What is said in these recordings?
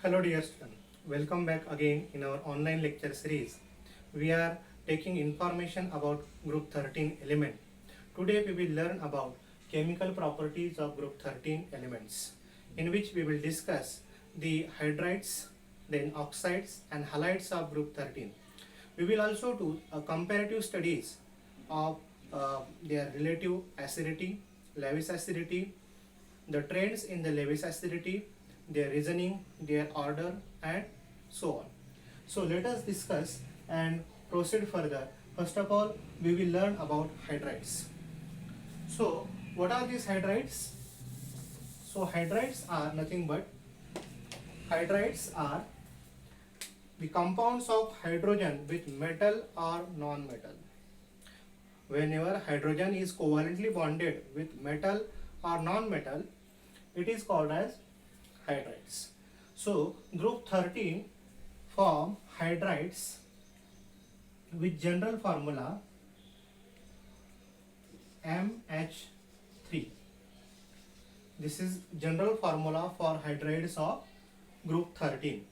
Hello dear student, welcome back again in our online lecture series. We are taking information about group 13 element. Today we will learn about chemical properties of group 13 elements, in which we will discuss the hydrides, then oxides and halides of group 13. We will also do a comparative studies of their relative acidity, Lewis acidity, the trends in the Lewis acidity, their reasoning, their order, and so on. So let us discuss and proceed further. First of all, we will learn about hydrides. So what are these hydrides? So hydrides are nothing but the compounds of hydrogen with metal or non-metal. Whenever hydrogen is covalently bonded with metal or non-metal, it is called as hydrides. So group 13 form hydrides with general formula MH3. This is general formula for hydrides of group 13.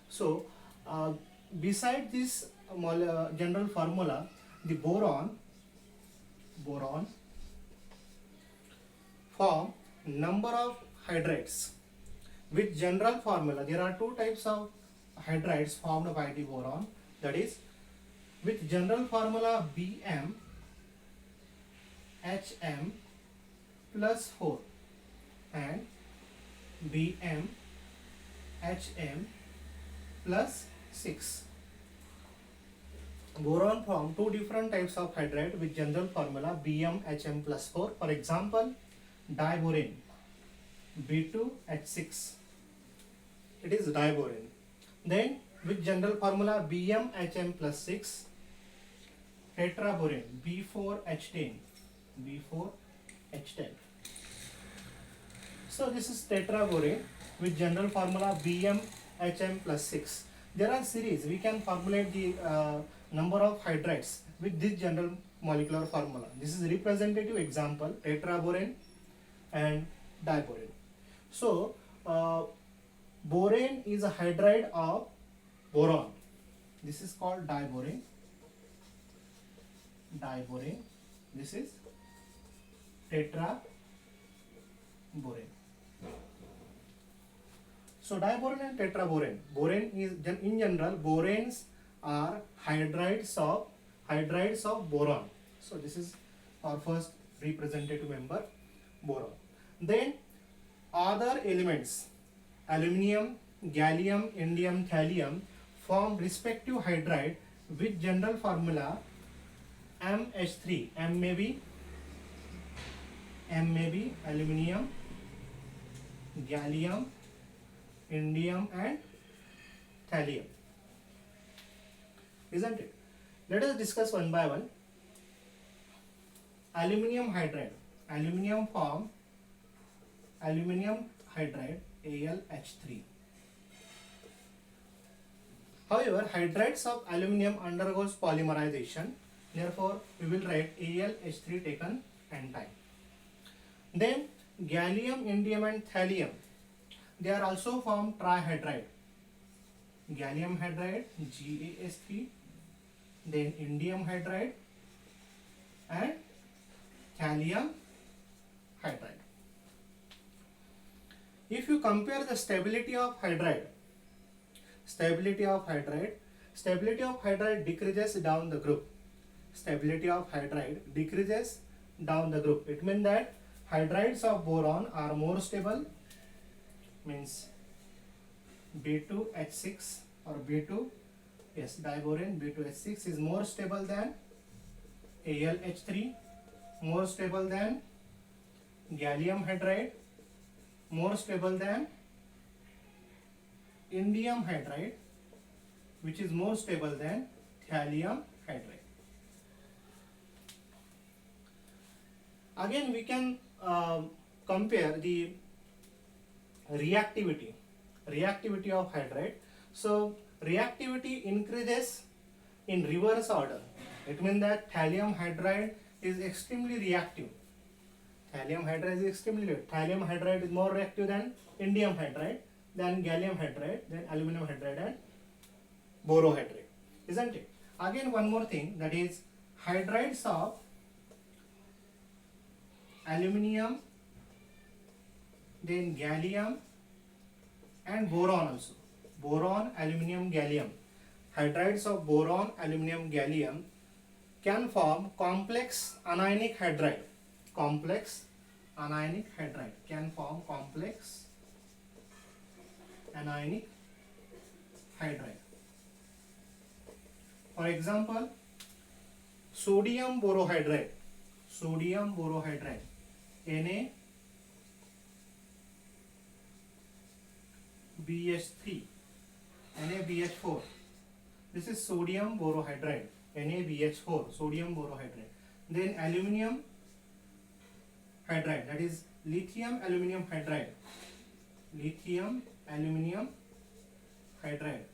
So beside this general formula, the boron form number of hydrides with general formula. There are two types of hydrides formed by the boron, that is with general formula Bm Hm plus 4 and Bm Hm plus 6. Boron form two different types of hydride with general formula Bm Hm plus 4. For example, diborane B2H6, it is diborane. Then with general formula BmHm plus 6, tetraborane B4H10. So this is tetraborane with general formula BmHm plus 6. There are series, we can formulate the number of hydrides with this general molecular formula. This is representative example, tetraborane and diborane. So borane is a hydride of boron. This is called diborane. This is tetraborane. So diborane and tetraborane. Borane is in general, boranes are hydrides of boron. So this is our first representative member, boron. Then other elements, aluminium, gallium, indium, thallium, form respective hydride with general formula MH3. M may be aluminium, gallium, indium and thallium. Isn't it? Let us discuss one by one. Aluminium hydride. Aluminium form aluminium hydride AlH3. However, hydrides of aluminium undergoes polymerization. Therefore, we will write AlH3 taken n time. Then gallium, indium and thallium, they are also formed trihydride. Gallium hydride GaS3, then indium hydride and thallium hydride. If you compare the stability of hydride decreases down the group. Stability of hydride decreases down the group. It means that hydrides of boron are more stable, means B2H6 or B2, yes, diborane B2H6 is more stable than AlH3, more stable than gallium hydride, more stable than indium hydride, which is more stable than thallium hydride. Again, we can compare the reactivity of hydride. So reactivity increases in reverse order. It means that thallium hydride is extremely reactive. Thallium hydride is more reactive than indium hydride. then gallium hydride, then aluminum hydride and borohydride, isn't it? Again, one more thing, that is hydrides of aluminum, then gallium and boron also. Boron, aluminum, gallium. Hydrides of boron, aluminum, gallium can form complex anionic hydride. Complex anionic hydride can form complex anionic hydride. For example, sodium borohydride, NaBH3, NaBH4. This is sodium borohydride, NaBH4, sodium borohydride. Then aluminum hydride, that is lithium aluminum hydride, lithium aluminum hydride.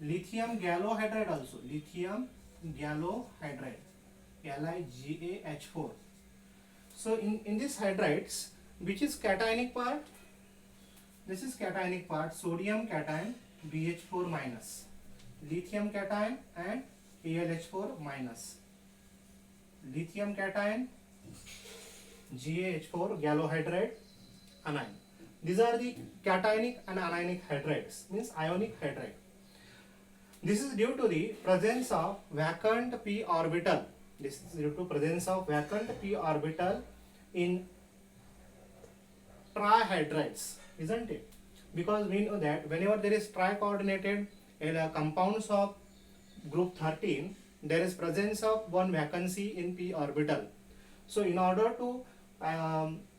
Lithium gallohydride also, lithium gallohydride, LiGaH4. So in this hydrides, which is cationic part? This is cationic part, sodium cation BH4 minus, lithium cation and AlH4 minus, lithium cation GaH4 gallohydride anion. These are the cationic and anionic hydrides, means ionic hydride. This is due to the presence of vacant p orbital. This is due to presence of vacant p orbital in trihydrides, isn't it? Because we know that whenever there is tri-coordinated compounds of group 13, there is presence of one vacancy in p orbital. So in order to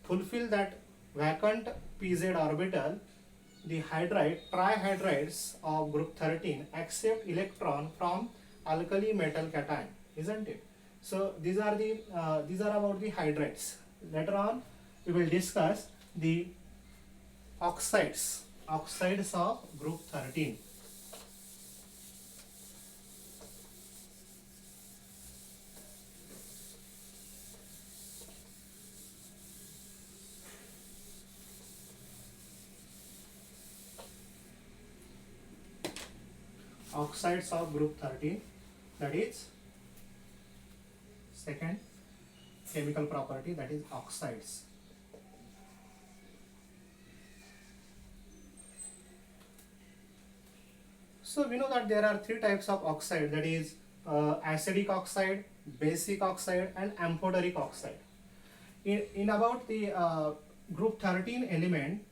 fulfill that vacant pz orbital, the trihydrides of group 13 accept electron from alkali metal cation, isn't it? So these are about the hydrides. Later on we will discuss the oxides of group 13. Oxides of group 13, that is second chemical property, that is oxides. So we know that there are three types of oxide, that is acidic oxide, basic oxide and amphoteric oxide. In about the group 13 element,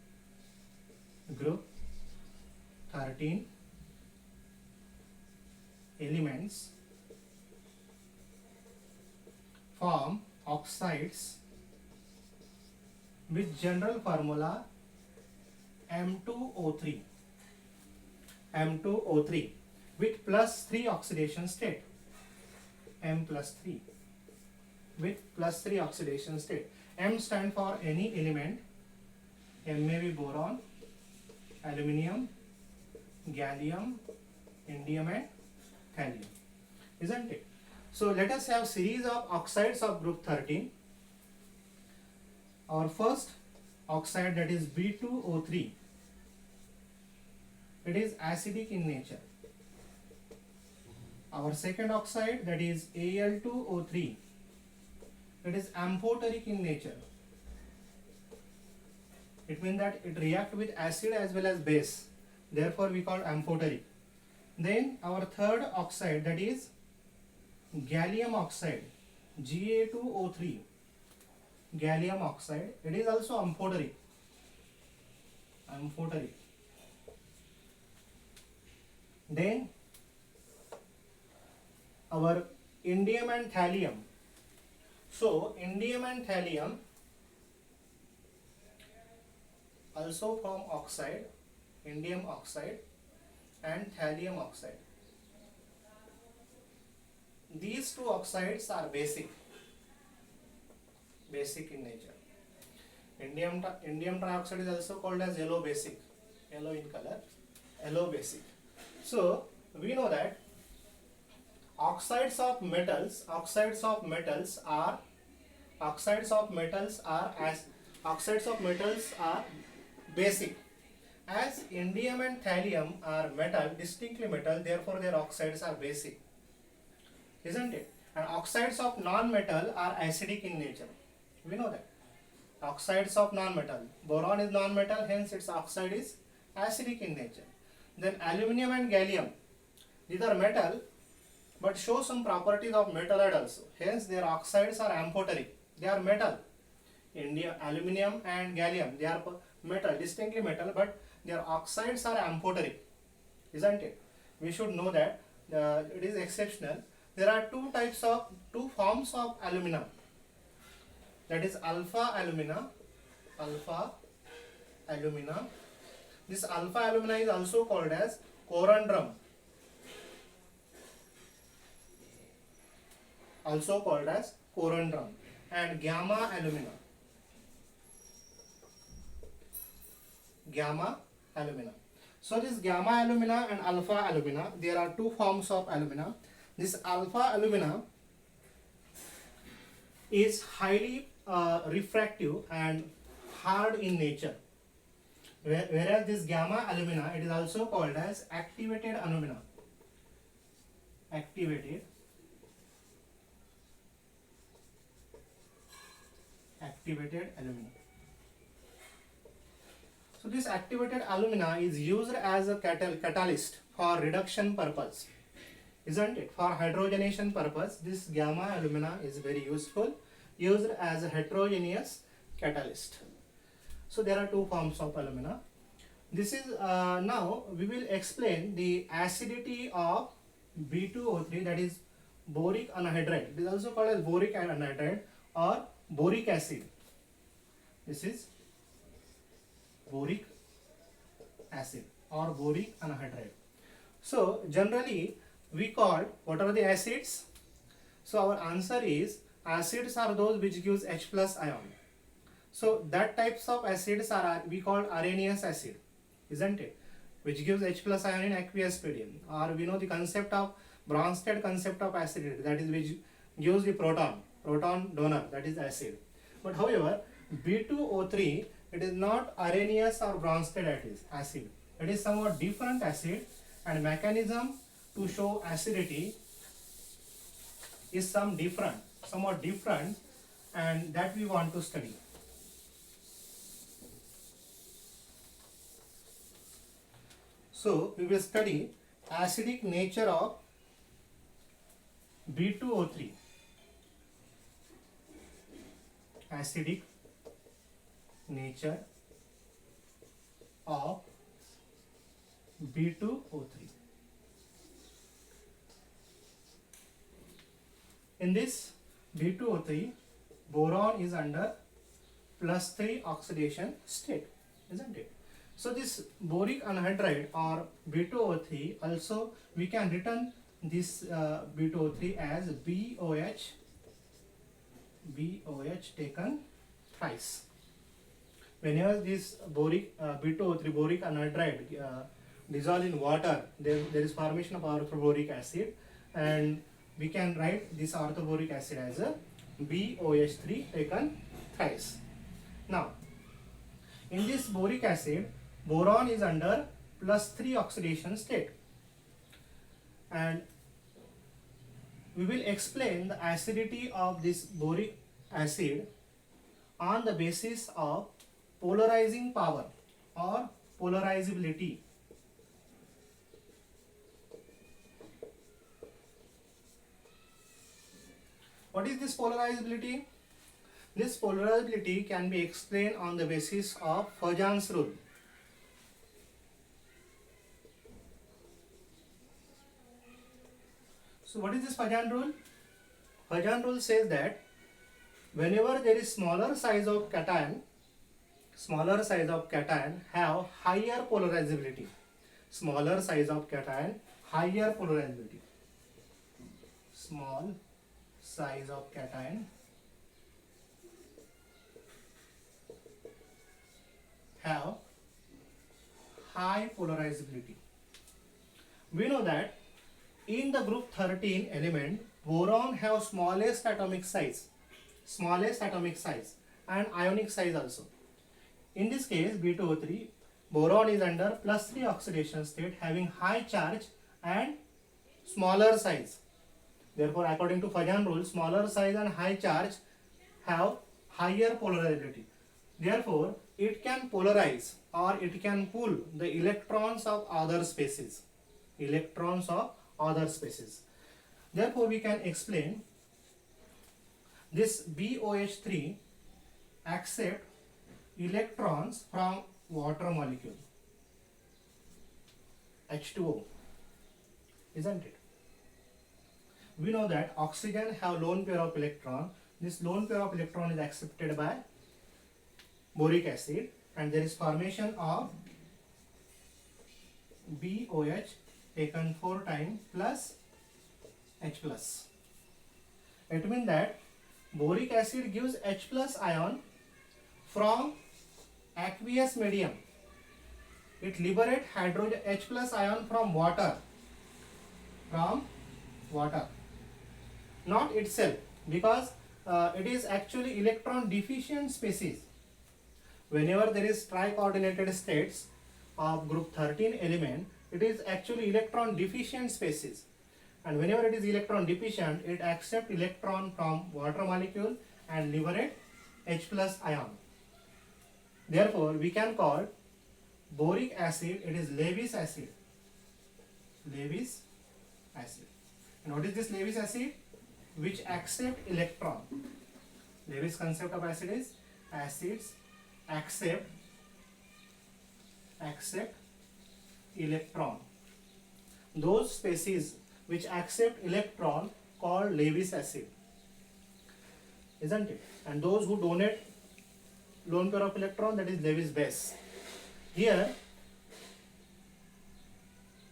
group 13 elements form oxides with general formula M2O3 with +3 oxidation state, M +3 with +3 oxidation state. M stand for any element. M may be boron, aluminum, gallium, indium and thallium, isn't it? So let us have series of oxides of group 13. Our first oxide, that is B2O3, it is acidic in nature. Our second oxide, that is Al2O3, it is amphoteric in nature. It means that it reacts with acid as well as base, therefore we call amphoteric. Then our third oxide, that is gallium oxide, Ga2O3, gallium oxide, it is also amphoteric. Then our indium and thallium. So indium and thallium also form oxide, indium oxide and thallium oxide. These two oxides are basic in nature. Indium trioxide is also called as yellow basic, yellow in color, yellow basic. So we know that oxides of metals are basic, As indium and thallium are metal, distinctly metal, therefore their oxides are basic, isn't it? And oxides of non-metal are acidic in nature. We know that. Oxides of non-metal. Boron is non-metal, hence its oxide is acidic in nature. Then aluminum and gallium. These are metal, but show some properties of metalloid also. Hence their oxides are amphoteric. They are metal. Aluminum and gallium, they are metal, distinctly metal, but their oxides are amphoteric, isn't it? We should know that it is exceptional. There are two forms of alumina. That is alpha alumina. This alpha alumina is also called as corundum. And gamma alumina. So this gamma alumina and alpha alumina, there are two forms of alumina. This alpha alumina is highly refractive and hard in nature, whereas this gamma alumina, it is also called as activated alumina. So this activated alumina is used as a catalyst for reduction purpose, isn't it? For hydrogenation purpose, this gamma alumina is very useful, used as a heterogeneous catalyst. So there are two forms of alumina. This is now we will explain the acidity of B2O3, that is boric anhydride. It is also called as boric anhydride or boric acid. This is boric acid or boric anhydride. So generally we call, what are the acids? So our answer is, acids are those which gives H plus ion. So that types of acids are we call Arrhenius acid, isn't it? Which gives H plus ion in aqueous medium. Or we know the concept of Bronsted concept of acidity, that is which gives the proton donor, that is acid. But however, B2O3, it is not Arrhenius or Bronsted acid. It is somewhat different acid, and mechanism to show acidity is somewhat different, and that we want to study. So we will study acidic nature of B2O3. Acidic nature of B2O3. In this B2O3, boron is under +3 oxidation state, isn't it? So this boric anhydride or B2O3, also we can written this B2O3 as BOH taken thrice. Whenever this B2O3 boric anhydride dissolve in water, there is formation of orthoboric acid, and we can write this orthoboric acid as a BOH3 taken thrice. Now, in this boric acid, boron is under +3 oxidation state, and we will explain the acidity of this boric acid on the basis of polarizing power or polarizability. What is this polarizability? This polarizability can be explained on the basis of Fajans rule. So what is this Fajan rule? Fajan rule says that whenever there is smaller size of cation have higher polarizability. Smaller size of cation, higher polarizability. Small size of cation have high polarizability. We know that in the group 13 element, boron have smallest atomic size and ionic size also. In this case, B2O3, Boron is under +3 oxidation state having high charge and smaller size. Therefore, according to Fajan rule, smaller size and high charge have higher polarity. Therefore, it can polarize or it can pull the electrons of other species. Electrons of other species. Therefore, we can explain this BOH3 accept electrons from water molecule H2O, isn't it? We know that oxygen have lone pair of electron. This lone pair of electron is accepted by boric acid and there is formation of BOH taken 4 times plus H plus. It means that boric acid gives H plus ion from aqueous medium. It liberates hydrogen H plus ion from water. Not itself, because it is actually electron deficient species. Whenever there is tri-coordinated states of group 13 element, it is actually electron deficient species. And whenever it is electron deficient, it accepts electron from water molecule and liberate H plus ion. Therefore, we can call boric acid, it is Lewis acid. Lewis acid. And what is this Lewis acid? Which accept electron. Lewis concept of acid is acids accept electron. Those species which accept electron called Lewis acid, isn't it? And those who donate lone pair of electron, that is Lewis base. Here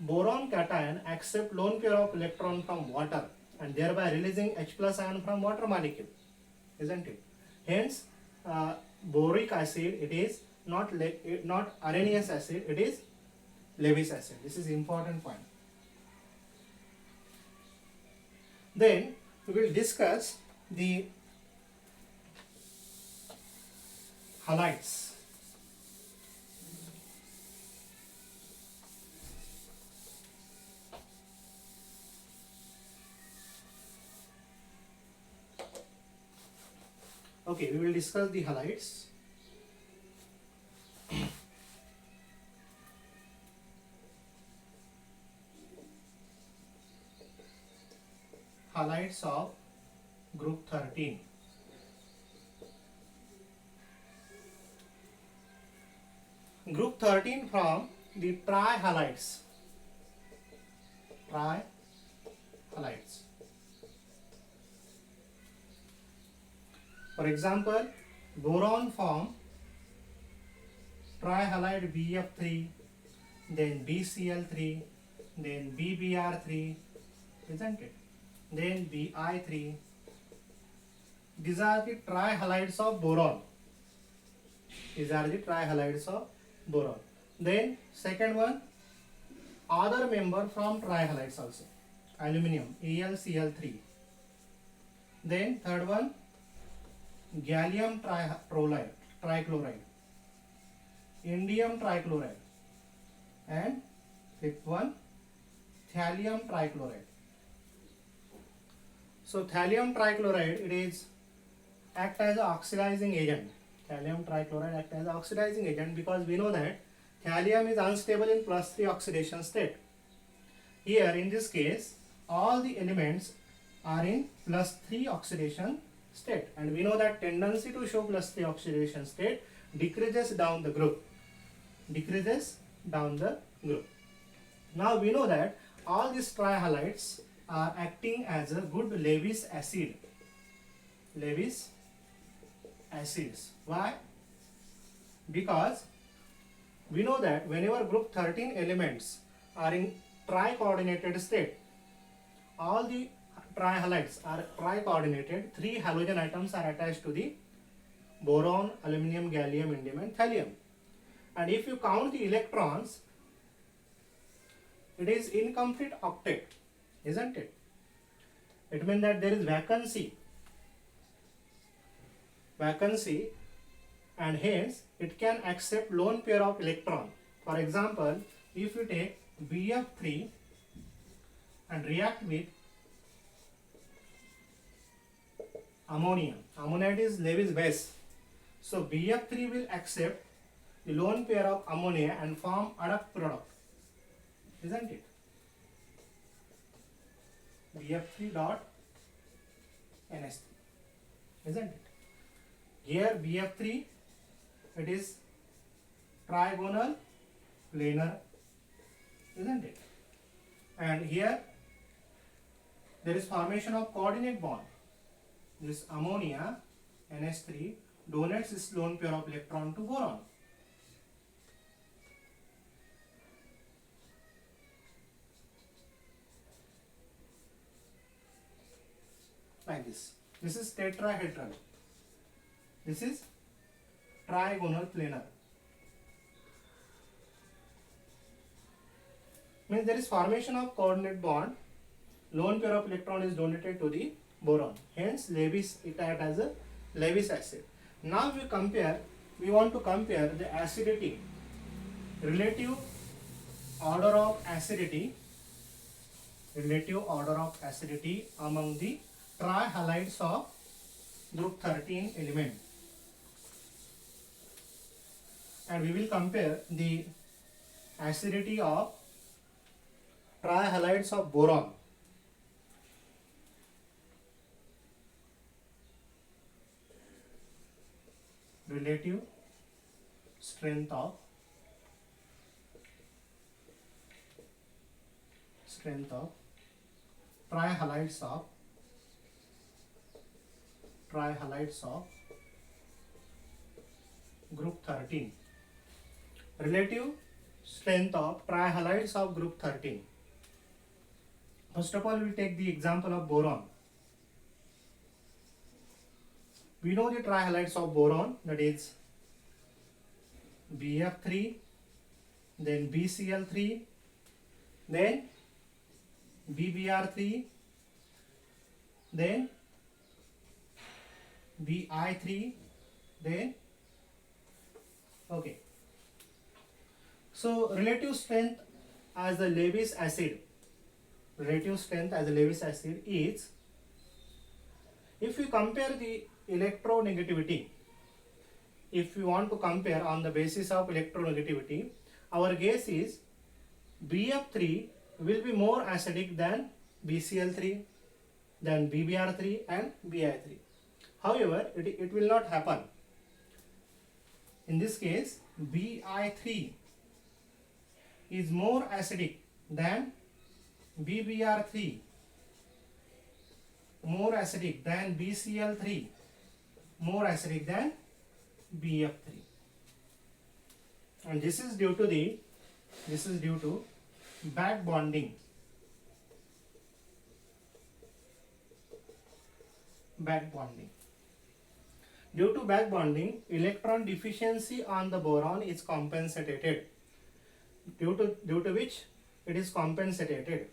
boron cation accept lone pair of electron from water and thereby releasing H plus ion from water molecule, isn't it? Hence boric acid, it is not Arrhenius acid, it is Lewis acid. This is important point. Then we will discuss the halides. Okay, we will discuss the halides. Halides of group 13. Group 13 from the trihalides. Trihalides. For example, boron form trihalide BF3, then BCl3, then BBr3, isn't it? Then Bi3. These are the trihalides of boron. Then second one, other member from trihalides also. Aluminium, AlCl3. Then third one, gallium trichloride, indium trichloride, and fifth one, thallium trichloride. So thallium trichloride, it is act as an oxidizing agent. Thallium trichloride act as an oxidizing agent because we know that thallium is unstable in +3 oxidation state. Here in this case, all the elements are in +3 oxidation state, and we know that tendency to show +3 oxidation state decreases down the group. Now we know that all these trihalides are acting as a good Lewis acid. Lewis acids. Why? Because we know that whenever group 13 elements are in tri-coordinated state, all the trihalides are tri-coordinated. 3 halogen atoms are attached to the boron, aluminum, gallium, indium, and thallium. And if you count the electrons, it is incomplete octet, isn't it? It means that there is vacancy, and hence it can accept lone pair of electron. For example, if you take BF3 and react with ammonia, ammonia is Lewis base. So BF3 will accept the lone pair of ammonia and form adduct product, isn't it? BF3 dot NH3, isn't it? Here BF3, it is trigonal planar, isn't it? And here there is formation of coordinate bond. This ammonia NH3 donates its lone pair of electron to boron. Like this. This is tetrahedral. This is trigonal planar. Means there is formation of coordinate bond. Lone pair of electron is donated to the boron. Hence, Lewis, it acts as a Lewis acid. Now we want to compare the acidity, relative order of acidity among the trihalides of group 13 element. And we will compare the acidity of trihalides of boron. Relative strength of trihalides of group 13. Relative strength of trihalides of group 13. First of all, we will take the example of boron. We know the trihalides of boron, that is BF3, then BCl3, then BBr3, then Bi3, then okay. So relative strength as the Lewis acid, is, if we compare the electronegativity, if we want to compare on the basis of electronegativity, our guess is BF3 will be more acidic than BCl3, than BBr3 and Bi3. However, it will not happen. In this case, Bi3 is more acidic than BBr3, more acidic than BCl3, more acidic than BF3. And this is due to back bonding. Due to back bonding, electron deficiency on the boron is compensated, due to which it is compensated.